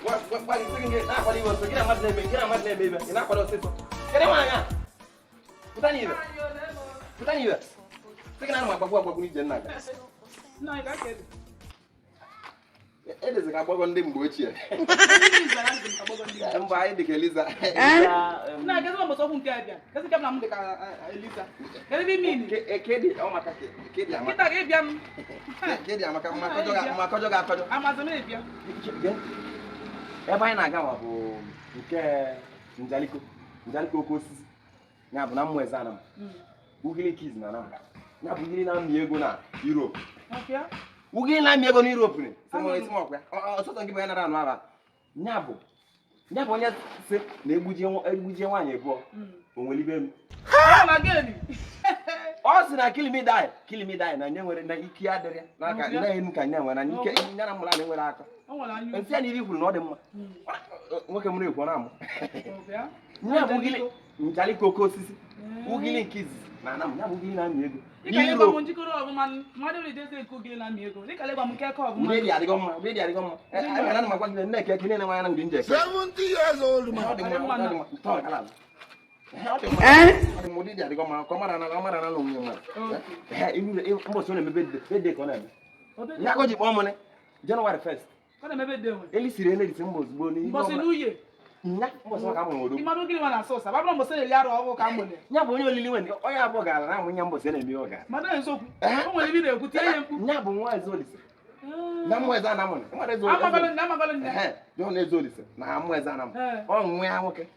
What is thinking? Now, what you want to get a mad name, get a mad name, baby. You're not going to sit. Get him on. Put on you. Put on you. Take an animal, what we need to know. No, I got it. It is a couple of them which here. I'm buying the Eliza. No, I guess I'm also who get it. Because I'm not Eliza. Can it be me? A kid, oh my God. Kid, I'm a Amazon. Ebe anyị na-aga ma bụ nke njaluko okeosisi ya bụ na mmụọ ana m ugili kids na nam ya bụ ugili na-amị ego na Europe ugili na-amị ego na Europe ni ọkwa ọsọtọ nke bụ ya nara anụ aba ya bụ onye si na egbujie nwaanyị ebụọ onwere ibe m ọ sị na kill me die na nye nwere na ike adịrị n'aka na enu ka nye nwere na ike nyara mụla na nwere aka nsị ya na iri kwuru na ọ dị mma nwoke mụrụ ekwo na amụ ya bụ ugili njaluko okeosisi ugili kids na anam ya bụ ugili na-amị ego ụdị adịgo mma anyị na magwa gị nne eke nne nwaanyị na ụdị nje 70 years old man. Mudi dia digo ma komara na no nyuma ilu mboso na mebe ko na eme ya ko ji bomo ne January 1st ko na mebe de eli sire ne December zbo ni mboso nuye nya mboso ka mo odo imanu gili wana so sa bablo mboso le liaro owo ka mo ne nya bo onye olili wen onye abo gara na nya mboso na emi oga madan so ku o mo le bi na ekuti aye mpu nya bo nwa ezolise na mweza na mo ne nwa ezolise amagalo John ezolise na mweza na mo o nwe ya nwoke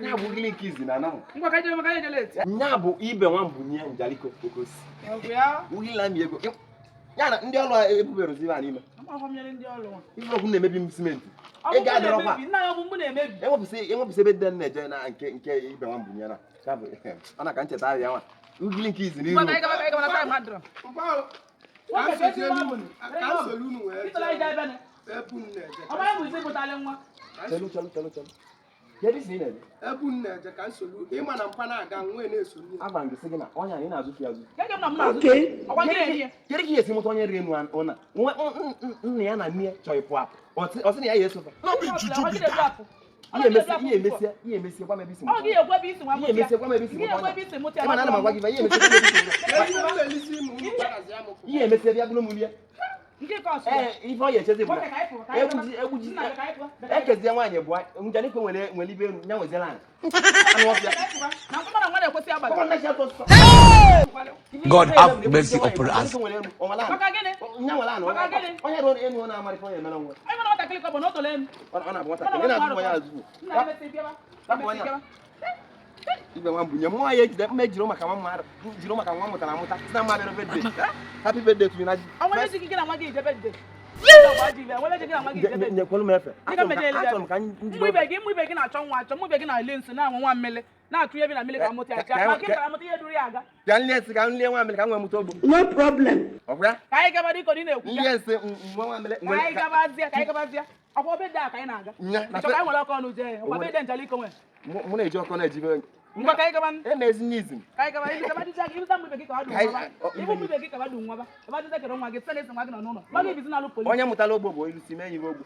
nya bo ugili kids na na mo ngwa ka je maka je late nya bo IBE NWA MBUYIE njaluko okeosisi ya ugili na mi ego ya na ndị ọlụ ebubere ozi ba n'ime amafamnyere ndị ọlụ ife okwu na-emebi cement ị ga-adọrọ kwa nna ya bụ mgbe na-emebi enwepụsị ebe dị na-eje na nke IBE NWA MBUYIE na ọ na ka ncheta ya nwa ugili nke izi n'ihu Jadi sini aja. Ebun na je kan solu. E ma na mpa na aga nwe na esolu. Aba ngi sigi na onya ni na azu fi azu. Ke na mma azu. Okay. Kere ki yesi moto onye re nu ona. Nne ya na nie choi po app. Osi ni ya yeso fa. No be juju be. Iye mesi kwa mebisi mo. O gi egwa bi isi wa mo. Iye mesi kwa mebisi mo. Iye egwa bi isi mo ti. E ma na magwa gi fa iye mesi. Iye mesi bia bulo mulia. Ife oye cheze bua. Ebuji. Ekezi nwaanyị bua. Njaluko nwere ibe nya nwezela anyị. Anu ofia. Na kuma na nwa na-ekwesi agbala. God have mercy upon us. Maka gịnị? Nya nwela anu. Onye ro enu na amari onye mere nwa. Ai mana watakili ko bo no to len. Ona bụ watakili na azụ ya azụ. Na ebe te biaba. IBE NWA MBUYIE mwa ye jide mmejiro maka nwa mmadụ jiro maka nwa mụtara amụta na mma bere birthday happy birthday to you na ji onwe isi gị na nwa gị ije birthday nye kwelu mefe atọ ka mụ ibe gị na-achọ nwa achọ mụ ibe gị na-ele nsị na nwa mmele na-atụ ihe bi na mmele ka mụta acha ma gị ka mụta ihe duru ya aga ka nle nsị ka nle nwa mmele ka nwa mụta ogbo No problem. ọkwa ka anyị gaba dịka dị na-ekwu nle nsị nwa mmele ka anyị gabazia ọkwa obe da ka anyị na-aga achọ ka anyị nwere ọkọ ọnụ jee ọkwa be de njaluko nwe mụ na-eji ọkọ na-ejibe ngwa ka anyị gaba na-ezi n'izim ka anyị gaba gaba dịcha gị ịzụta mụ ibe gị ka wadu nwa ibu mụ ibe gị ka wadu nwa ba ebe dịcha kere nwa gị sị na esi nwa gị nọ n'ụlọ nwa gị bizi na alụ polisi onye mụtala ogbo bụ ilu si mee yiwe ogbo